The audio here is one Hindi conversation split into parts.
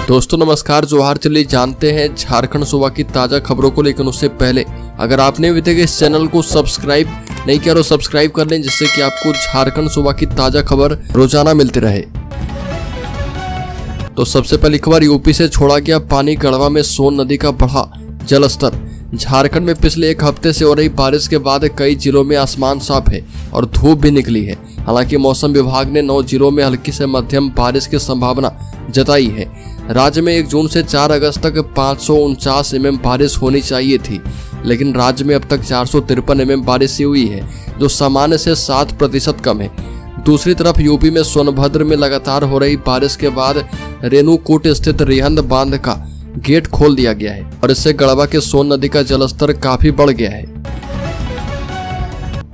दोस्तों नमस्कार, जोहार। चलिए जानते हैं झारखंड सूबा की ताज़ा खबरों को, लेकिन उससे पहले अगर आपने अभी तक इस चैनल को सब्सक्राइब नहीं किया तो सब्सक्राइब कर लें, जिससे कि आपको झारखंड सूबा की ताज़ा खबर रोजाना मिलती रहे। तो सबसे पहली खबर, यूपी से छोड़ा गया पानी, गढ़वा में सोन नदी का बढ़ा जलस्तर। झारखंड में पिछले एक हफ्ते से हो रही बारिश के बाद कई जिलों में आसमान साफ है और धूप भी निकली है। हालांकि मौसम विभाग ने 9 जिलों में हल्की से मध्यम बारिश की संभावना जताई है। राज्य में 1 जून से 4 अगस्त तक 549 mm बारिश होनी चाहिए थी, लेकिन राज्य में अब तक 453 mm बारिश हुई है, जो सामान्य से 7% कम है। दूसरी तरफ यूपी में सोनभद्र में लगातार हो रही बारिश के बाद रेणुकूट स्थित रिहंद बांध का गेट खोल दिया गया है और इससे गढ़वा के सोन नदी का जलस्तर काफी बढ़ गया है।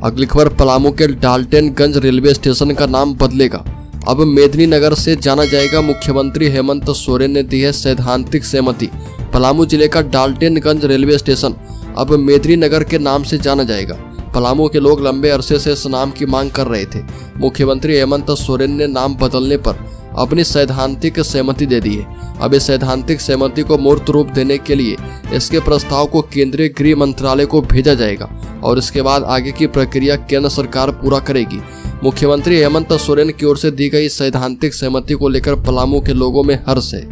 अगली खबर, पलामू के डाल्टनगंज रेलवे स्टेशन का नाम बदलेगा, अब मेदिनीनगर से जाना जाएगा। मुख्यमंत्री हेमंत सोरेन ने दी है सैद्धांतिक सहमति। पलामू जिले का डाल्टनगंज रेलवे स्टेशन अब मेदिनीनगर के नाम से जाना जाएगा। पलामू के लोग लंबे अरसे से इस नाम की मांग कर रहे थे। मुख्यमंत्री हेमंत सोरेन ने नाम बदलने पर अपनी सैद्धांतिक सहमति दे दी है। अब इस सैद्धांतिक सहमति को मूर्त रूप देने के लिए इसके प्रस्ताव को केंद्रीय गृह मंत्रालय को भेजा जाएगा और इसके बाद आगे की प्रक्रिया केंद्र सरकार पूरा करेगी। मुख्यमंत्री हेमंत सोरेन की ओर से दी गई सैद्धांतिक सहमति को लेकर पलामू के लोगों में हर्ष है।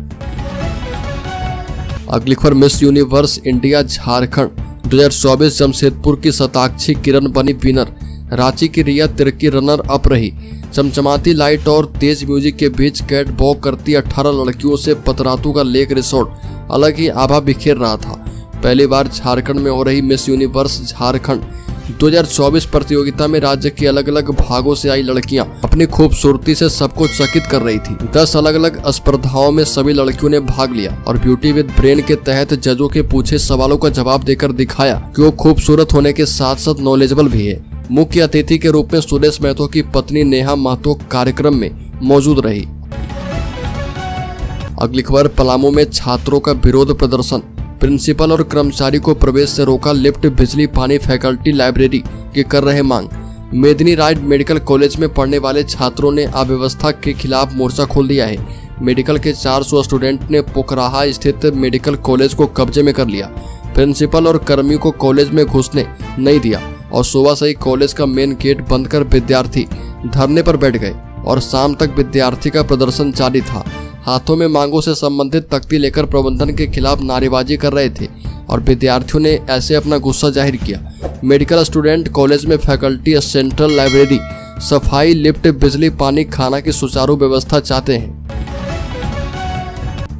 अगली खबर, miss universe India Jharkhand 2024 Jamshedpur की शताक्षी किरण बनी विनर। रांची की रिया तिर्की रनर अप रही। चमचमाती लाइट और तेज म्यूजिक के बीच कैट वॉक करती 18 लड़कियों से पतरातू का लेक रिसोर्ट अलग ही आभा बिखेर रहा था। पहली बार झारखंड में हो रही मिस यूनिवर्स झारखंड 2024 प्रतियोगिता में राज्य के अलग अलग भागों से आई लड़कियां अपनी खूबसूरती से सबको चकित कर रही थी। 10 अलग अलग स्पर्धाओं में सभी लड़कियों ने भाग लिया और ब्यूटी विद ब्रेन के तहत जजों के पूछे सवालों का जवाब देकर दिखाया कि वो खूबसूरत होने के साथ साथ नॉलेजेबल भी है। मुख्य अतिथि के रूप में सुरेश महतो की पत्नी नेहा महतो कार्यक्रम में मौजूद रही। अगली खबर, पलामू में छात्रों का विरोध प्रदर्शन। प्रिंसिपल और कर्मचारी को प्रवेश से रोका। लिफ्ट, बिजली, पानी, फैकल्टी, लाइब्रेरी की कर रहे मांग। मेदिनी राय मेडिकल कॉलेज में पढ़ने वाले छात्रों ने अव्यवस्था के खिलाफ मोर्चा खोल दिया है। मेडिकल के 400 स्टूडेंट ने पोखराहा स्थित मेडिकल कॉलेज को कब्जे में कर लिया। प्रिंसिपल और कर्मियों को कॉलेज में घुसने नहीं दिया और सुबह से ही कॉलेज का मेन गेट बंद कर विद्यार्थी धरने पर बैठ गए और शाम तक विद्यार्थी का प्रदर्शन जारी था। हाथों में मांगों से संबंधित तख्ती लेकर प्रबंधन के खिलाफ नारेबाजी कर रहे थे और विद्यार्थियों ने ऐसे अपना गुस्सा जाहिर किया। मेडिकल स्टूडेंट कॉलेज में फैकल्टी, सेंट्रल लाइब्रेरी, सफाई, लिफ्ट, बिजली, पानी, खाना की सुचारू व्यवस्था चाहते हैं।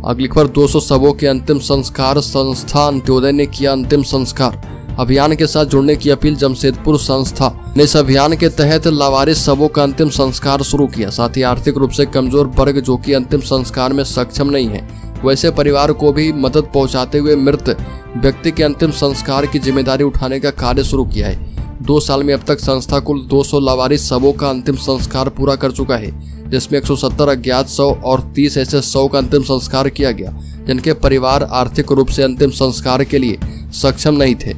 अगली खबर, 200 शवों के अंतिम संस्कार। संस्था अंत्योदय ने किया अंतिम संस्कार। अभियान के साथ जुड़ने की अपील। जमशेदपुर संस्था ने इस अभियान के तहत लावारिस शवों का अंतिम संस्कार शुरू किया। साथ ही आर्थिक रूप से कमजोर वर्ग जो कि अंतिम संस्कार में सक्षम नहीं है, वैसे परिवार को भी मदद पहुंचाते हुए मृत व्यक्ति के अंतिम संस्कार की जिम्मेदारी उठाने का कार्य शुरू किया है। 2 साल में अब तक संस्था कुल 200 लावारिस शवों का अंतिम संस्कार पूरा कर चुका है, जिसमें 170 अज्ञात शव और 30 ऐसे शव का अंतिम संस्कार किया गया जिनके परिवार आर्थिक रूप से अंतिम संस्कार के लिए सक्षम नहीं थे।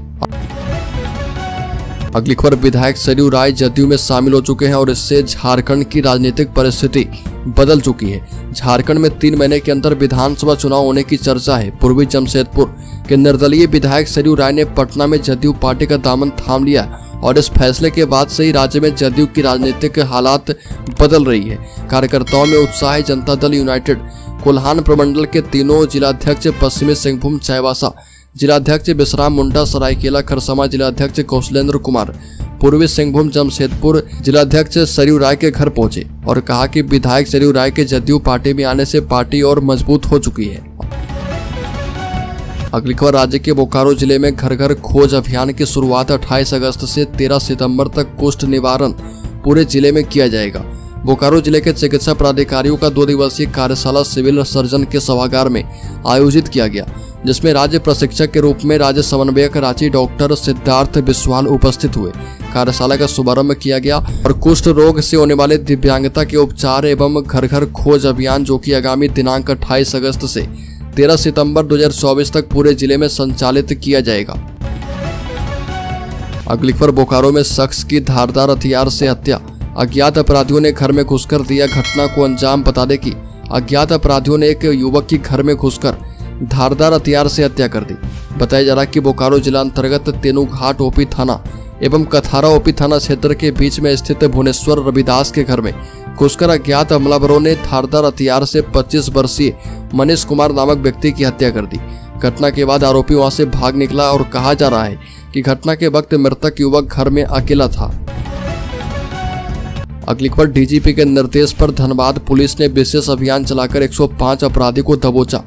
अगली खबर, विधायक सरयू राय जदयू में शामिल हो चुके हैं और इससे झारखंड की राजनीतिक परिस्थिति बदल चुकी है। झारखंड में 3 महीने के अंदर विधानसभा चुनाव होने की चर्चा है। पूर्वी जमशेदपुर के निर्दलीय विधायक सरयू राय ने पटना में जदयू पार्टी का दामन थाम लिया और इस फैसले के बाद से ही राज्य में जदयू की राजनीतिक हालात बदल रही है। कार्यकर्ताओं में उत्साह है। जनता दल यूनाइटेड कोल्हान प्रमंडल के तीनों जिलाध्यक्ष, पश्चिमी सिंहभूम चाईबासा जिलाध्यक्ष विश्राम मुंडा, सरायकेला खरसावां जिलाध्यक्ष कौशलेंद्र कुमार, पूर्वी सिंहभूम जमशेदपुर जिलाध्यक्ष सरयू राय के घर पहुंचे और कहा कि विधायक सरयू राय के जदयू पार्टी में आने से पार्टी और मजबूत हो चुकी है। अगली खबर, राज्य के बोकारो जिले में घर घर खोज अभियान की शुरुआत 28 अगस्त से 13 सितंबर तक कुष्ठ निवारण पूरे जिले में किया जाएगा। बोकारो जिले के चिकित्सा पदाधिकारियों का 2 दिवसीय कार्यशाला सिविल सर्जन के सभागार में आयोजित किया गया, जिसमें राज्य प्रशिक्षक के रूप में राज्य समन्वयक रांची डॉक्टर सिद्धार्थ बिस्वाल उपस्थित हुए। कार्यशाला का शुभारंभ किया गया और कुष्ठ रोग से होने वाले दिव्यांगता के उपचार एवं घर घर खोज अभियान, जो कि आगामी दिनांक 28 अगस्त से 13 सितंबर 2024 तक पूरे जिले में संचालित किया जाएगा। अगली खबर, बोकारो में शख्स की धारदार हथियार से हत्या। अज्ञात अपराधियों ने घर में घुसकर दिया घटना को अंजाम बताने की अज्ञात अपराधियों ने एक युवक की घर में घुसकर धारदार हथियार से हत्या कर दी। बताया जा रहा है कि बोकारो जिला अंतर्गत तेनुघाट ओपी थाना एवं कथारा ओपी थाना क्षेत्र के बीच में स्थित भुवनेश्वर रविदास के घर में घुसकर अज्ञात हमलावरों ने धारदार हथियार से 25 वर्षीय मनीष कुमार नामक व्यक्ति की हत्या कर दी। घटना के बाद आरोपी वहां से भाग निकला और कहा जा रहा है कि घटना के वक्त मृतक युवक घर में अकेला था। अगली खबर, डीजीपी के निर्देश पर धनबाद पुलिस ने विशेष अभियान चलाकर 105 अपराधी को दबोचा।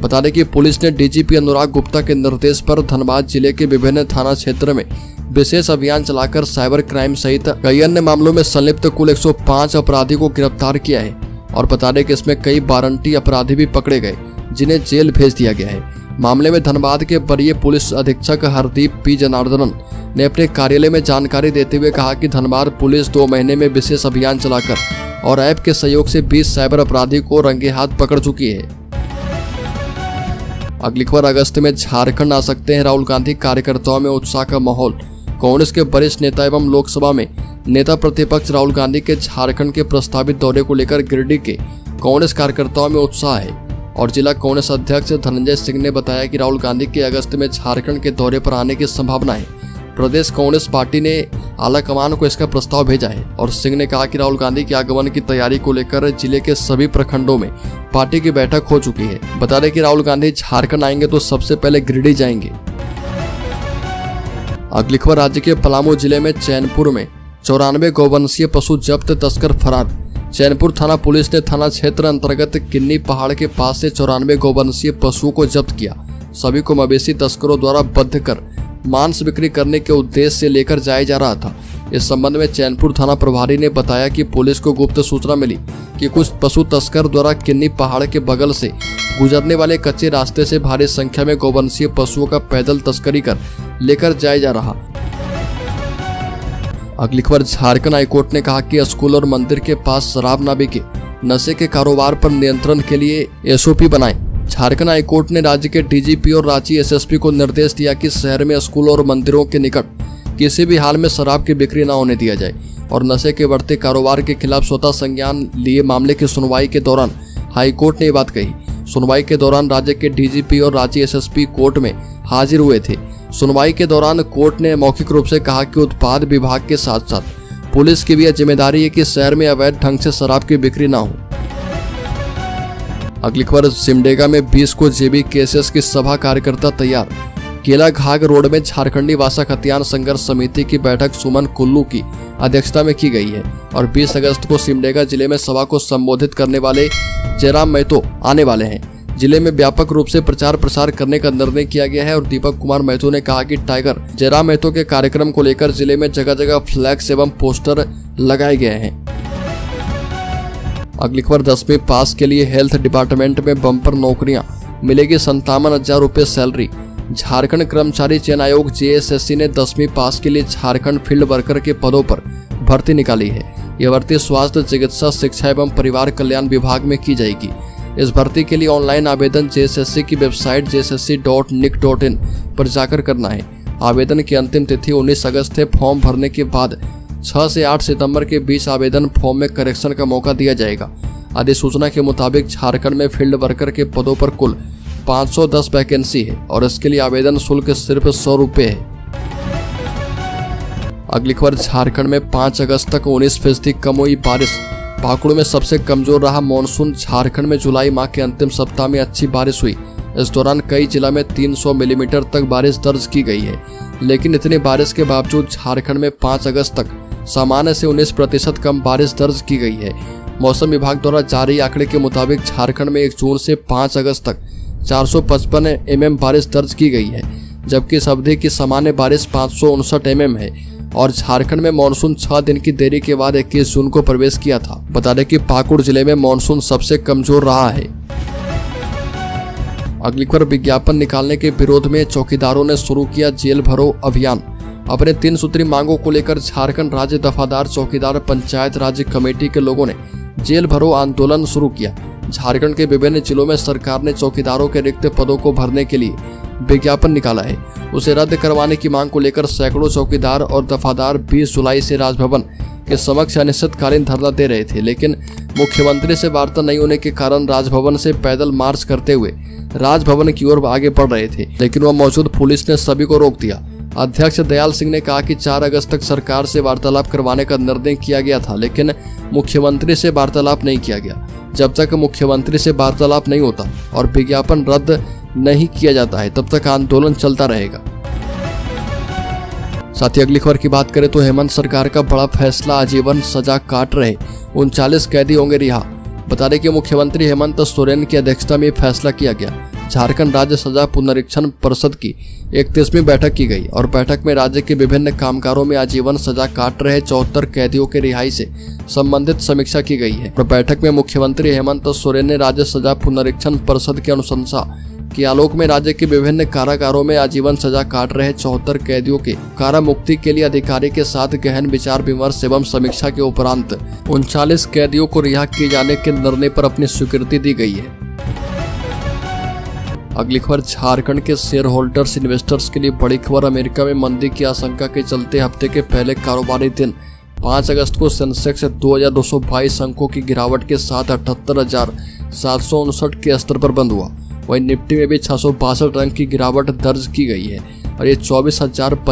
बता दें कि पुलिस ने डीजीपी अनुराग गुप्ता के निर्देश पर धनबाद जिले के विभिन्न थाना क्षेत्र में विशेष अभियान चलाकर साइबर क्राइम सहित कई अन्य मामलों में संलिप्त कुल 105 अपराधी को गिरफ्तार किया है। और बता दें कि इसमें कई वारंटी अपराधी भी पकड़े गए जिन्हें जेल भेज दिया गया है। मामले में धनबाद के वरीय पुलिस अधीक्षक हरदीप पी जनार्दनन ने अपने कार्यालय में जानकारी देते हुए कहा कि धनबाद पुलिस 2 महीने में विशेष अभियान चलाकर और ऐप के सहयोग से 20 साइबर अपराधी को रंगे हाथ पकड़ चुकी है। अगली खबर, अगस्त में झारखंड आ सकते हैं राहुल गांधी, कार्यकर्ताओं में उत्साह का माहौल। कांग्रेस के वरिष्ठ नेता एवं लोकसभा में नेता प्रतिपक्ष राहुल गांधी के झारखंड के प्रस्तावित दौरे को लेकर गिरिडीह के कांग्रेस कार्यकर्ताओं में उत्साह है। और जिला कांग्रेस अध्यक्ष धनंजय सिंह ने बताया कि राहुल गांधी के अगस्त में झारखंड के दौरे पर आने की संभावना है। प्रदेश कांग्रेस पार्टी ने आलाकमान को इसका प्रस्ताव भेजा है। और सिंह ने कहा कि राहुल गांधी के आगमन की तैयारी को लेकर जिले के सभी प्रखंडों में पार्टी की बैठक हो चुकी है। बता दें कि राहुल गांधी झारखंड आएंगे तो सबसे पहले गिरिडीह जाएंगे। अगली खबर, राज्य के पलामू जिले में चैनपुर में 94 गौवंशीय पशु जब्त, तस्कर फरार। चैनपुर थाना पुलिस ने थाना क्षेत्र अंतर्गत किन्नी पहाड़ के पास से 94 गौवंशीय पशुओं को जब्त किया। सभी को मवेशी तस्करों द्वारा बंध कर मांस बिक्री करने के उद्देश्य से लेकर जाया जा रहा था। इस संबंध में चैनपुर थाना प्रभारी ने बताया कि पुलिस को गुप्त सूचना मिली कि कुछ पशु तस्कर द्वारा किन्नी पहाड़ के बगल से गुजरने वाले कच्चे रास्ते से भारी संख्या में गौवंशीय पशुओं का पैदल तस्करी कर लेकर जाया जा रहा। अगली खबर, झारखंड हाईकोर्ट ने कहा कि स्कूल और मंदिर के पास शराब न बिके, नशे के कारोबार पर नियंत्रण के लिए एसओपी बनाए। झारखंड हाईकोर्ट ने राज्य के डीजीपी और रांची एसएसपी को निर्देश दिया कि शहर में स्कूल और मंदिरों के निकट किसी भी हाल में शराब की बिक्री न होने दिया जाए और नशे के बढ़ते कारोबार के खिलाफ स्वतः संज्ञान लिए। मामले की सुनवाई के दौरान हाईकोर्ट ने ये बात कही। सुनवाई के दौरान राज्य के डीजीपी और रांची एसएसपी कोर्ट में हाजिर हुए थे। सुनवाई के दौरान कोर्ट ने मौखिक रूप से कहा कि उत्पाद विभाग के साथ साथ पुलिस की भी यह जिम्मेदारी है कि शहर में अवैध ढंग से शराब की बिक्री न हो। अगली खबर, सिमडेगा में 20 को जेबी केसेस की सभा, कार्यकर्ता तैयार। केला घाघ रोड में झारखंडी भाषा खतियान संघर्ष समिति की बैठक सुमन कुल्लू की अध्यक्षता में की गई है। और 20 अगस्त को सिमडेगा जिले में सभा को संबोधित करने वाले जयराम महतो आने वाले हैं। जिले में व्यापक रूप से प्रचार प्रसार करने का निर्णय किया गया है। और दीपक कुमार महतो ने कहा कि टाइगर जयराम महतो के कार्यक्रम को लेकर जिले में जगह जगह फ्लैक्स एवं पोस्टर लगाए गए हैं। अगली खबर, 10वीं पास के लिए हेल्थ डिपार्टमेंट में बम्पर नौकरियां, मिलेगी 57,000 रुपये सैलरी। झारखंड कर्मचारी चयन आयोग जेएसएससी ने 10वीं पास के लिए झारखंड फील्ड वर्कर के पदों पर भर्ती निकाली है। यह भर्ती स्वास्थ्य, चिकित्सा, शिक्षा एवं परिवार कल्याण विभाग में की जाएगी। इस भर्ती के लिए ऑनलाइन आवेदन जेएसएससी की वेबसाइट jssc.nic.in पर जाकर करना है। आवेदन की अंतिम तिथि 19 अगस्त है। फॉर्म भरने के बाद 6 से 8 सितंबर के बीच आवेदन फॉर्म में करेक्शन का मौका दिया जाएगा। अधिसूचना के मुताबिक झारखंड में फील्ड वर्कर के पदों पर कुल 510 वैकेंसी है और इसके लिए आवेदन शुल्क सिर्फ 100 रुपये है। अगली खबर, झारखंड में 5 अगस्त तक 19% कम हुई बारिश। पाकुड़ में सबसे कमजोर रहा मॉनसून। झारखंड में जुलाई माह के अंतिम सप्ताह में अच्छी बारिश हुई। इस दौरान कई जिला में 300 मिलीमीटर तक बारिश दर्ज की गई है। लेकिन इतनी बारिश के बावजूद झारखंड में 5 अगस्त तक सामान्य से 19% कम बारिश दर्ज की गई है। मौसम विभाग द्वारा जारी आंकड़े के मुताबिक झारखंड में 1 जून से 5 अगस्त तक 455 mm बारिश दर्ज की गई है, जबकि इस अवधि की सामान्य बारिश 559 mm है। और झारखंड में मानसून 6 दिन की देरी के बाद 21 जून को प्रवेश किया था। बता दें कि पाकुड़ जिले में मानसून सबसे कमजोर रहा है। अगली खबर, विज्ञापन निकालने के विरोध में चौकीदारों ने शुरू किया जेल भरो अभियान। अपने 3 सूत्री मांगों को लेकर झारखंड राज्य दफादार चौकीदार पंचायत राज्य कमेटी के लोगों ने जेल भरो आंदोलन शुरू किया। झारखंड के विभिन्न जिलों में सरकार ने चौकीदारों के रिक्त पदों को भरने के लिए विज्ञापन निकाला है। उसे रद्द करवाने की मांग को लेकर सैकड़ों चौकीदार और दफादार 20 जुलाई से राजभवन के समक्ष अनिश्चितकालीन धरना दे रहे थे, लेकिन मुख्यमंत्री से वार्ता नहीं होने के कारण राजभवन से पैदल मार्च करते हुए राजभवन की ओर आगे बढ़ रहे थे, लेकिन वह मौजूद पुलिस ने सभी को रोक दिया। अध्यक्ष दयाल सिंह ने कहा कि 4 अगस्त तक सरकार से वार्तालाप करवाने का निर्णय किया गया था, लेकिन मुख्यमंत्री से वार्तालाप नहीं किया गया। जब तक मुख्यमंत्री से वार्तालाप नहीं होता और विज्ञापन रद्द नहीं किया जाता है, तब तक आंदोलन चलता रहेगा। साथ ही अगली खबर की बात करें तो हेमंत सरकार का बड़ा फैसला, आजीवन सजा काट रहे 39 कैदी होंगे रिहा। बता दें कि मुख्यमंत्री हेमंत सोरेन की अध्यक्षता में फैसला किया गया। झारखंड राज्य सजा पुनरीक्षण परिषद की 31वीं बैठक की गई और बैठक में राज्य के विभिन्न कामकारों में आजीवन सजा काट रहे 74 कैदियों के रिहाई से संबंधित समीक्षा की गई है। और बैठक में मुख्यमंत्री हेमंत सोरेन ने राज्य सजा पुनरीक्षण परिषद की अनुशंसा के आलोक में राज्य के विभिन्न कारागारों में आजीवन सजा काट रहे 74 कैदियों के कारा मुक्ति के लिए अधिकारी के साथ गहन विचार विमर्श एवं समीक्षा के उपरांत 39 कैदियों को रिहा किए जाने के निर्णय पर अपनी स्वीकृति दी गई है। अगली खबर, झारखंड के शेयर होल्डर्स इन्वेस्टर्स के लिए बड़ी खबर। अमेरिका में मंदी की आशंका के चलते हफ्ते के पहले कारोबारी दिन 5 अगस्त को सेंसेक्स 2222 अंकों की गिरावट के साथ 78,759 के स्तर पर बंद हुआ। वहीं निफ्टी में भी 662 अंक की गिरावट दर्ज की गई है और ये 24,050